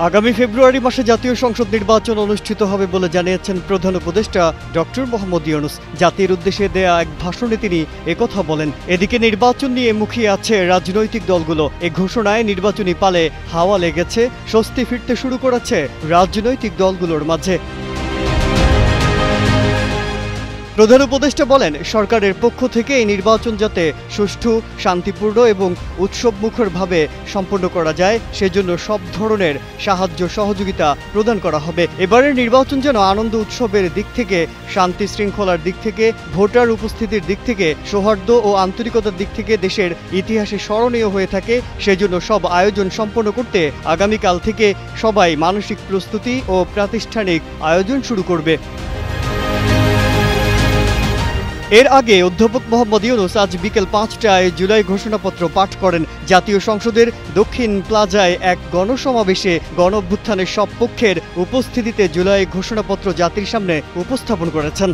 আগামী ফেব্রুয়ারি মাসে জাতীয় সংসদ নির্বাচন অনুষ্ঠিত হবে বলে জানিয়েছেন প্রধান উপদেষ্টা ডক্টর মোহাম্মদ ইউনূস। জাতির উদ্দেশ্যে দেয়া এক ভাষণে তিনি একথা বলেন। এদিকে নির্বাচন নিয়ে মুখিয়ে আছে রাজনৈতিক দলগুলো। এ ঘোষণায় নির্বাচনী পালে হাওয়া লেগেছে, স্বস্তি ফিরতে শুরু করেছে রাজনৈতিক দলগুলোর মাঝে। প্রধান উপদেষ্টা বলেন, সরকারের পক্ষ থেকে এই নির্বাচন যাতে সুষ্ঠু, শান্তিপূর্ণ এবং উৎসবমুখরভাবে সম্পন্ন করা যায় সেজন্য সব ধরনের সাহায্য সহযোগিতা প্রদান করা হবে। এবারের নির্বাচন যেন আনন্দ উৎসবের দিক থেকে, শান্তি শৃঙ্খলার দিক থেকে, ভোটার উপস্থিতির দিক থেকে, সৌহার্দ্য ও আন্তরিকতার দিক থেকে দেশের ইতিহাসে স্মরণীয় হয়ে থাকে সেজন্য সব আয়োজন সম্পন্ন করতে আগামীকাল থেকে সবাই মানসিক প্রস্তুতি ও প্রাতিষ্ঠানিক আয়োজন শুরু করবে। এর আগে অধ্যাপক মোহাম্মদ ইউনূস আজ বিকেল ৫টায় জুলাই ঘোষণাপত্র পাঠ করেন। জাতীয় সংসদের দক্ষিণ প্লাজায় এক গণসমাবেশে গণঅভ্যুত্থানের সব পক্ষের উপস্থিতিতে জুলাই ঘোষণাপত্র জাতির সামনে উপস্থাপন করেছেন।